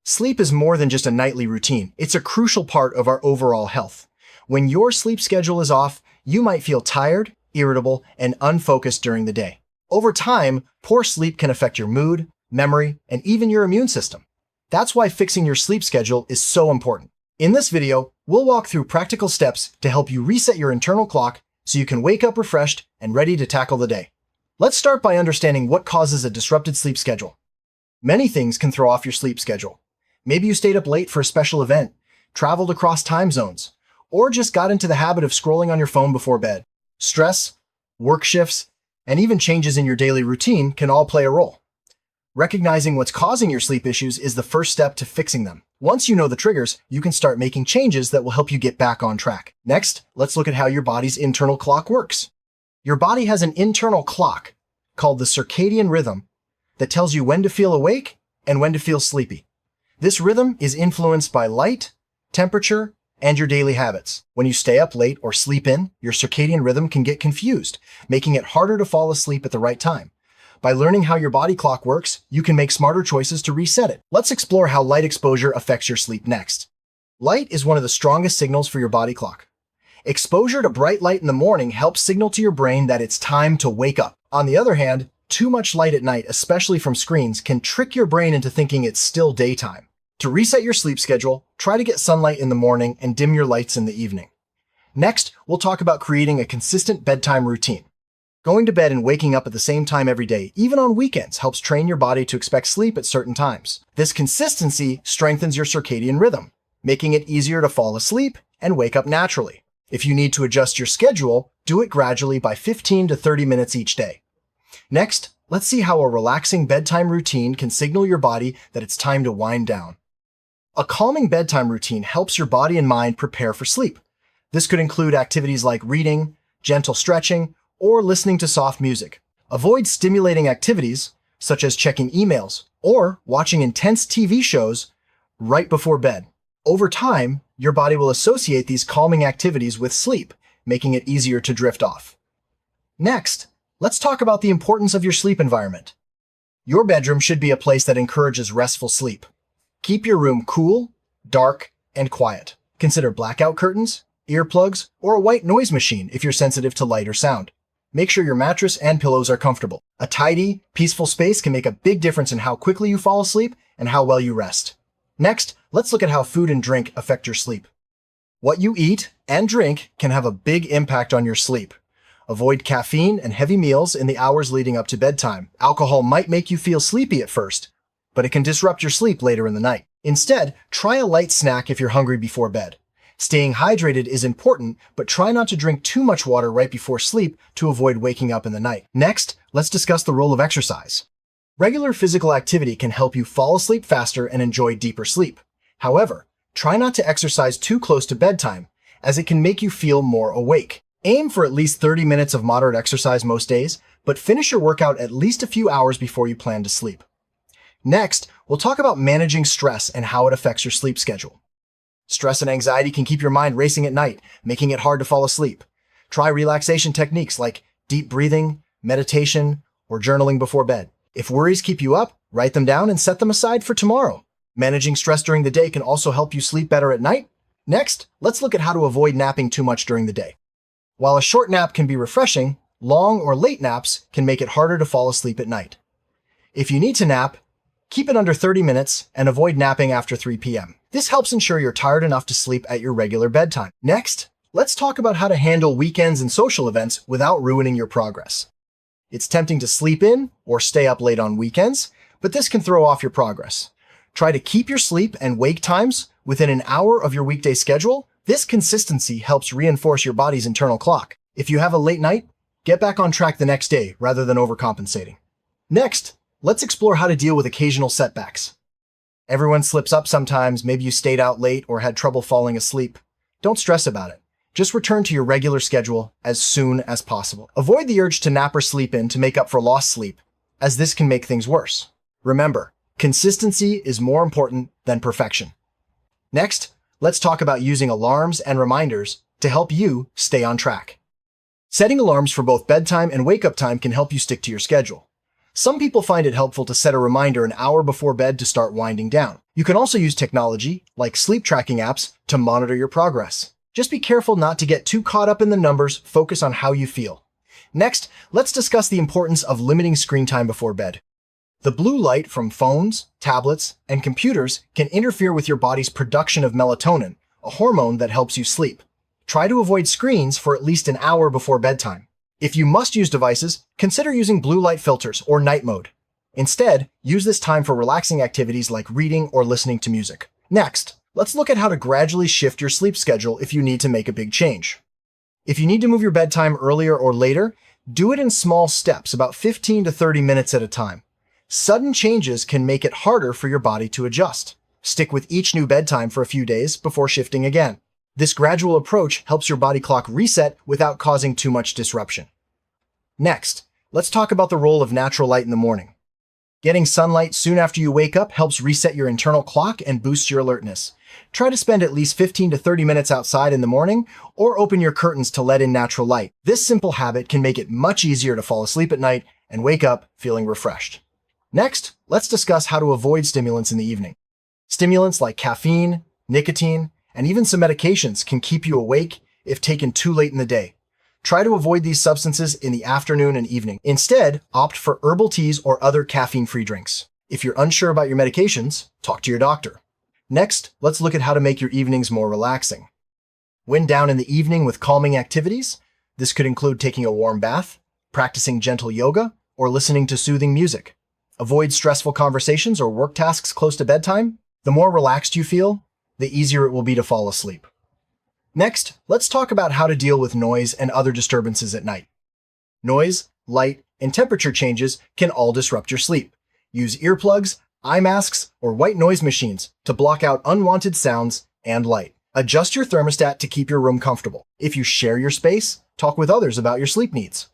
Sleep is more than just a nightly routine. It's a crucial part of our overall health. When your sleep schedule is off, you might feel tired, irritable, and unfocused during the day. Over time, poor sleep can affect your mood, memory, and even your immune system. That's why fixing your sleep schedule is so important. In this video, we'll walk through practical steps to help you reset your internal clock so you can wake up refreshed and ready to tackle the day. Let's start by understanding what causes a disrupted sleep schedule. Many things can throw off your sleep schedule. Maybe you stayed up late for a special event, traveled across time zones, or just got into the habit of scrolling on your phone before bed. Stress, work shifts, and even changes in your daily routine can all play a role. Recognizing what's causing your sleep issues is the first step to fixing them. Once you know the triggers, you can start making changes that will help you get back on track. Next, let's look at how your body's internal clock works. Your body has an internal clock called the circadian rhythm that tells you when to feel awake and when to feel sleepy. This rhythm is influenced by light, temperature, and your daily habits. When you stay up late or sleep in, your circadian rhythm can get confused, making it harder to fall asleep at the right time. By learning how your body clock works, you can make smarter choices to reset it. Let's explore how light exposure affects your sleep next. Light is one of the strongest signals for your body clock. Exposure to bright light in the morning helps signal to your brain that it's time to wake up. On the other hand, too much light at night, especially from screens, can trick your brain into thinking it's still daytime. To reset your sleep schedule, try to get sunlight in the morning and dim your lights in the evening. Next, we'll talk about creating a consistent bedtime routine. Going to bed and waking up at the same time every day, even on weekends, helps train your body to expect sleep at certain times. This consistency strengthens your circadian rhythm, making it easier to fall asleep and wake up naturally. If you need to adjust your schedule, do it gradually by 15 to 30 minutes each day. Next, let's see how a relaxing bedtime routine can signal your body that it's time to wind down. A calming bedtime routine helps your body and mind prepare for sleep. This could include activities like reading, gentle stretching, or listening to soft music. Avoid stimulating activities, such as checking emails or watching intense TV shows right before bed. Over time, your body will associate these calming activities with sleep, making it easier to drift off. Next, let's talk about the importance of your sleep environment. Your bedroom should be a place that encourages restful sleep. Keep your room cool, dark, and quiet. Consider blackout curtains, earplugs, or a white noise machine if you're sensitive to light or sound. Make sure your mattress and pillows are comfortable. A tidy, peaceful space can make a big difference in how quickly you fall asleep and how well you rest. Next, let's look at how food and drink affect your sleep. What you eat and drink can have a big impact on your sleep. Avoid caffeine and heavy meals in the hours leading up to bedtime. Alcohol might make you feel sleepy at first, but it can disrupt your sleep later in the night. Instead, try a light snack if you're hungry before bed. Staying hydrated is important, but try not to drink too much water right before sleep to avoid waking up in the night. Next, let's discuss the role of exercise. Regular physical activity can help you fall asleep faster and enjoy deeper sleep. However, try not to exercise too close to bedtime, as it can make you feel more awake. Aim for at least 30 minutes of moderate exercise most days, but finish your workout at least a few hours before you plan to sleep. Next, we'll talk about managing stress and how it affects your sleep schedule. Stress and anxiety can keep your mind racing at night, making it hard to fall asleep. Try relaxation techniques like deep breathing, meditation, or journaling before bed. If worries keep you up, write them down and set them aside for tomorrow. Managing stress during the day can also help you sleep better at night. Next, let's look at how to avoid napping too much during the day. While a short nap can be refreshing, long or late naps can make it harder to fall asleep at night. If you need to nap, keep it under 30 minutes and avoid napping after 3 p.m. This helps ensure you're tired enough to sleep at your regular bedtime. Next, let's talk about how to handle weekends and social events without ruining your progress. It's tempting to sleep in or stay up late on weekends, but this can throw off your progress. Try to keep your sleep and wake times within an hour of your weekday schedule. This consistency helps reinforce your body's internal clock. If you have a late night, get back on track the next day rather than overcompensating. Next, let's explore how to deal with occasional setbacks. Everyone slips up sometimes. Maybe you stayed out late or had trouble falling asleep. Don't stress about it. Just return to your regular schedule as soon as possible. Avoid the urge to nap or sleep in to make up for lost sleep, as this can make things worse. Remember, consistency is more important than perfection. Next, let's talk about using alarms and reminders to help you stay on track. Setting alarms for both bedtime and wake-up time can help you stick to your schedule. Some people find it helpful to set a reminder an hour before bed to start winding down. You can also use technology, like sleep tracking apps, to monitor your progress. Just be careful not to get too caught up in the numbers, focus on how you feel. Next, let's discuss the importance of limiting screen time before bed. The blue light from phones, tablets, and computers can interfere with your body's production of melatonin, a hormone that helps you sleep. Try to avoid screens for at least an hour before bedtime. If you must use devices, consider using blue light filters or night mode. Instead, use this time for relaxing activities like reading or listening to music. Next, let's look at how to gradually shift your sleep schedule if you need to make a big change. If you need to move your bedtime earlier or later, do it in small steps, about 15 to 30 minutes at a time. Sudden changes can make it harder for your body to adjust. Stick with each new bedtime for a few days before shifting again. This gradual approach helps your body clock reset without causing too much disruption. Next, let's talk about the role of natural light in the morning. Getting sunlight soon after you wake up helps reset your internal clock and boost your alertness. Try to spend at least 15 to 30 minutes outside in the morning or open your curtains to let in natural light. This simple habit can make it much easier to fall asleep at night and wake up feeling refreshed. Next, let's discuss how to avoid stimulants in the evening. Stimulants like caffeine, nicotine, and even some medications can keep you awake if taken too late in the day. Try to avoid these substances in the afternoon and evening. Instead, opt for herbal teas or other caffeine-free drinks. If you're unsure about your medications, talk to your doctor. Next, let's look at how to make your evenings more relaxing. Wind down in the evening with calming activities. This could include taking a warm bath, practicing gentle yoga, or listening to soothing music. Avoid stressful conversations or work tasks close to bedtime. The more relaxed you feel, the easier it will be to fall asleep. Next, let's talk about how to deal with noise and other disturbances at night. Noise, light, and temperature changes can all disrupt your sleep. Use earplugs, eye masks, or white noise machines to block out unwanted sounds and light. Adjust your thermostat to keep your room comfortable. If you share your space, talk with others about your sleep needs.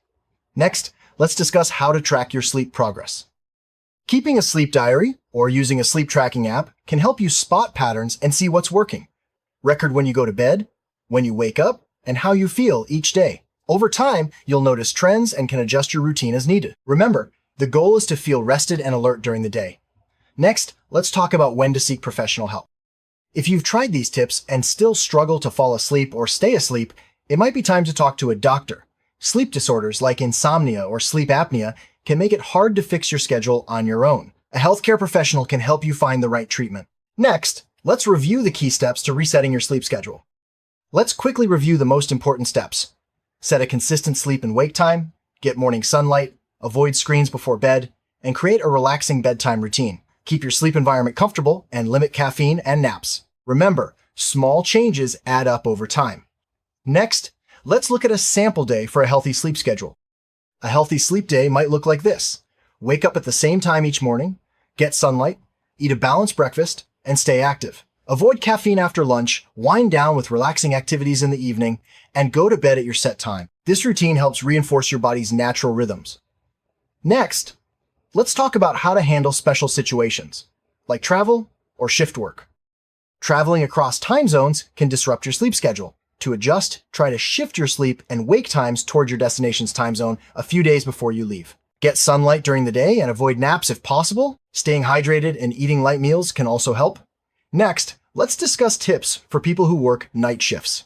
Next, let's discuss how to track your sleep progress. Keeping a sleep diary or using a sleep tracking app can help you spot patterns and see what's working. Record when you go to bed, when you wake up, and how you feel each day. Over time, you'll notice trends and can adjust your routine as needed. Remember, the goal is to feel rested and alert during the day. Next, let's talk about when to seek professional help. If you've tried these tips and still struggle to fall asleep or stay asleep, it might be time to talk to a doctor. Sleep disorders like insomnia or sleep apnea can make it hard to fix your schedule on your own. A healthcare professional can help you find the right treatment. Next, let's review the key steps to resetting your sleep schedule. Let's quickly review the most important steps. Set a consistent sleep and wake time, get morning sunlight, avoid screens before bed, and create a relaxing bedtime routine. Keep your sleep environment comfortable and limit caffeine and naps. Remember, small changes add up over time. Next, let's look at a sample day for a healthy sleep schedule. A healthy sleep day might look like this. Wake up at the same time each morning, get sunlight, eat a balanced breakfast, and stay active. Avoid caffeine after lunch, wind down with relaxing activities in the evening, and go to bed at your set time. This routine helps reinforce your body's natural rhythms. Next, let's talk about how to handle special situations, like travel or shift work. Traveling across time zones can disrupt your sleep schedule. To adjust, try to shift your sleep and wake times toward your destination's time zone a few days before you leave. Get sunlight during the day and avoid naps if possible. Staying hydrated and eating light meals can also help. Next, let's discuss tips for people who work night shifts.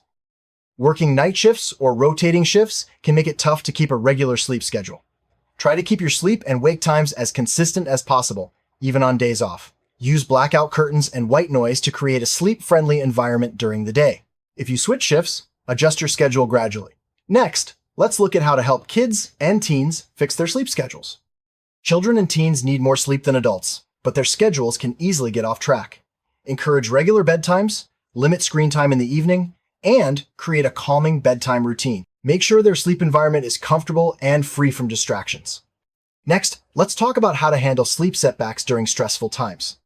Working night shifts or rotating shifts can make it tough to keep a regular sleep schedule. Try to keep your sleep and wake times as consistent as possible, even on days off. Use blackout curtains and white noise to create a sleep-friendly environment during the day. If you switch shifts, adjust your schedule gradually. Next, let's look at how to help kids and teens fix their sleep schedules. Children and teens need more sleep than adults, but their schedules can easily get off track. Encourage regular bedtimes, limit screen time in the evening, and create a calming bedtime routine. Make sure their sleep environment is comfortable and free from distractions. Next, let's talk about how to handle sleep setbacks during stressful times.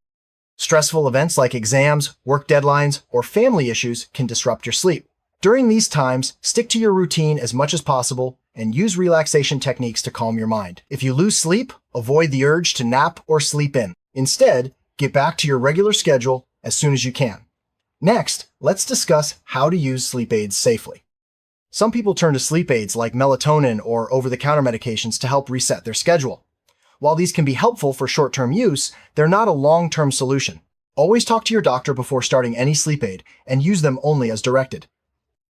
Stressful events like exams, work deadlines, or family issues can disrupt your sleep. During these times, stick to your routine as much as possible and use relaxation techniques to calm your mind. If you lose sleep, avoid the urge to nap or sleep in. Instead, get back to your regular schedule as soon as you can. Next, let's discuss how to use sleep aids safely. Some people turn to sleep aids like melatonin or over-the-counter medications to help reset their schedule. While these can be helpful for short-term use, they're not a long-term solution. Always talk to your doctor before starting any sleep aid and use them only as directed.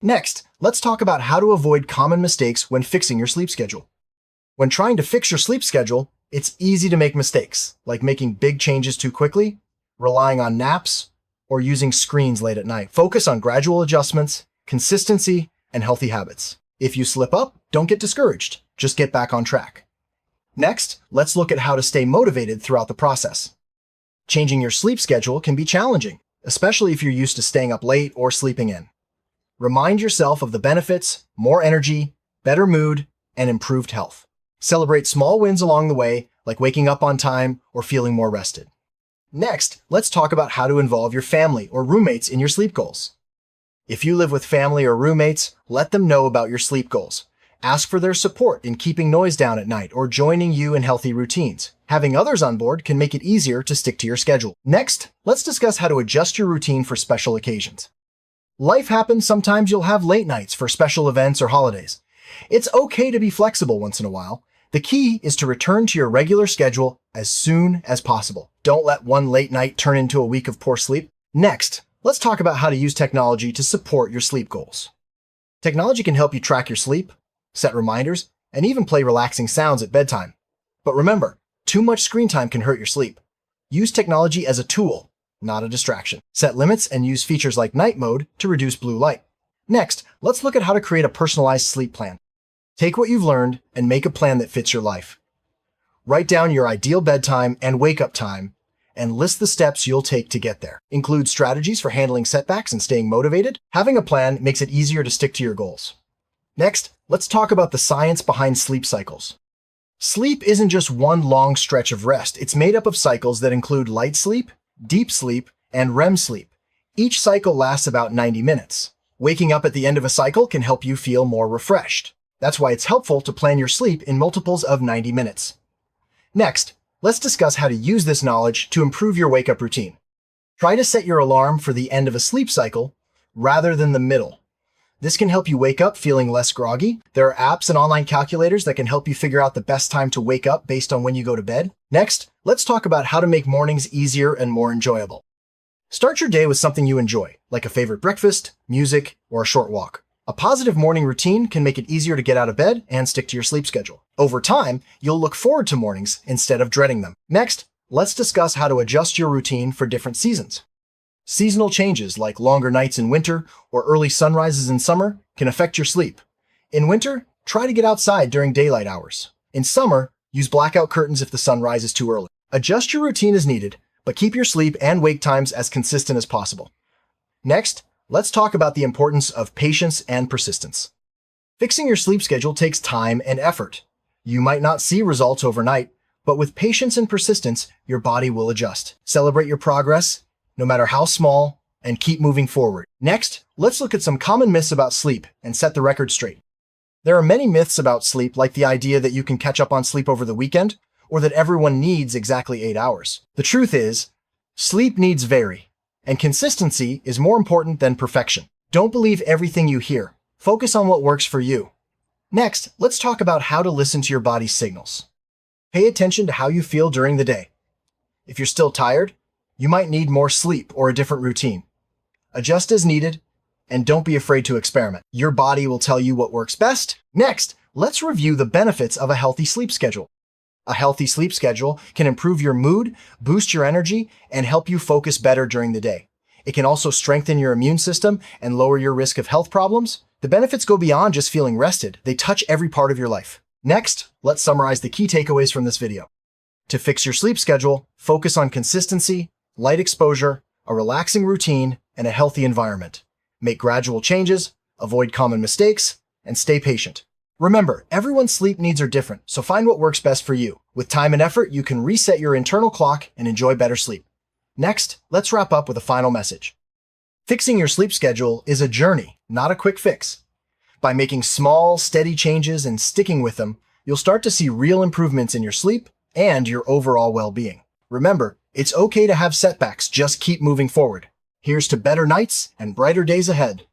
Next, let's talk about how to avoid common mistakes when fixing your sleep schedule. When trying to fix your sleep schedule, it's easy to make mistakes, like making big changes too quickly, relying on naps, or using screens late at night. Focus on gradual adjustments, consistency, and healthy habits. If you slip up, don't get discouraged. Just get back on track. Next, let's look at how to stay motivated throughout the process. Changing your sleep schedule can be challenging, especially if you're used to staying up late or sleeping in. Remind yourself of the benefits: more energy, better mood, and improved health. Celebrate small wins along the way, like waking up on time or feeling more rested. Next, let's talk about how to involve your family or roommates in your sleep goals. If you live with family or roommates, let them know about your sleep goals. Ask for their support in keeping noise down at night or joining you in healthy routines. Having others on board can make it easier to stick to your schedule. Next, let's discuss how to adjust your routine for special occasions. Life happens. Sometimes you'll have late nights for special events or holidays. It's okay to be flexible once in a while. The key is to return to your regular schedule as soon as possible. Don't let one late night turn into a week of poor sleep. Next, let's talk about how to use technology to support your sleep goals. Technology can help you track your sleep, set reminders, and even play relaxing sounds at bedtime. But remember, too much screen time can hurt your sleep. Use technology as a tool, not a distraction. Set limits and use features like night mode to reduce blue light. Next, let's look at how to create a personalized sleep plan. Take what you've learned and make a plan that fits your life. Write down your ideal bedtime and wake-up time, and list the steps you'll take to get there. Include strategies for handling setbacks and staying motivated. Having a plan makes it easier to stick to your goals. Next, let's talk about the science behind sleep cycles. Sleep isn't just one long stretch of rest. It's made up of cycles that include light sleep, deep sleep, and REM sleep. Each cycle lasts about 90 minutes. Waking up at the end of a cycle can help you feel more refreshed. That's why it's helpful to plan your sleep in multiples of 90 minutes. Next, let's discuss how to use this knowledge to improve your wake-up routine. Try to set your alarm for the end of a sleep cycle rather than the middle. This can help you wake up feeling less groggy. There are apps and online calculators that can help you figure out the best time to wake up based on when you go to bed. Next, let's talk about how to make mornings easier and more enjoyable. Start your day with something you enjoy, like a favorite breakfast, music, or a short walk. A positive morning routine can make it easier to get out of bed and stick to your sleep schedule. Over time, you'll look forward to mornings instead of dreading them. Next, let's discuss how to adjust your routine for different seasons. Seasonal changes like longer nights in winter or early sunrises in summer can affect your sleep. In winter, try to get outside during daylight hours. In summer, use blackout curtains if the sun rises too early. Adjust your routine as needed, but keep your sleep and wake times as consistent as possible. Next, let's talk about the importance of patience and persistence. Fixing your sleep schedule takes time and effort. You might not see results overnight, but with patience and persistence, your body will adjust. Celebrate your progress, no matter how small, and keep moving forward. Next, let's look at some common myths about sleep and set the record straight. There are many myths about sleep, like the idea that you can catch up on sleep over the weekend, or that everyone needs exactly 8 hours. The truth is, sleep needs vary, and consistency is more important than perfection. Don't believe everything you hear. Focus on what works for you. Next, let's talk about how to listen to your body's signals. Pay attention to how you feel during the day. If you're still tired, you might need more sleep or a different routine. Adjust as needed, and don't be afraid to experiment. Your body will tell you what works best. Next, let's review the benefits of a healthy sleep schedule. A healthy sleep schedule can improve your mood, boost your energy, and help you focus better during the day. It can also strengthen your immune system and lower your risk of health problems. The benefits go beyond just feeling rested. They touch every part of your life. Next, let's summarize the key takeaways from this video. To fix your sleep schedule, focus on consistency, light exposure, a relaxing routine, and a healthy environment. Make gradual changes, avoid common mistakes, and stay patient. Remember, everyone's sleep needs are different, so find what works best for you. With time and effort, you can reset your internal clock and enjoy better sleep. Next, let's wrap up with a final message. Fixing your sleep schedule is a journey, not a quick fix. By making small, steady changes and sticking with them, you'll start to see real improvements in your sleep and your overall well-being. Remember, it's okay to have setbacks, just keep moving forward. Here's to better nights and brighter days ahead.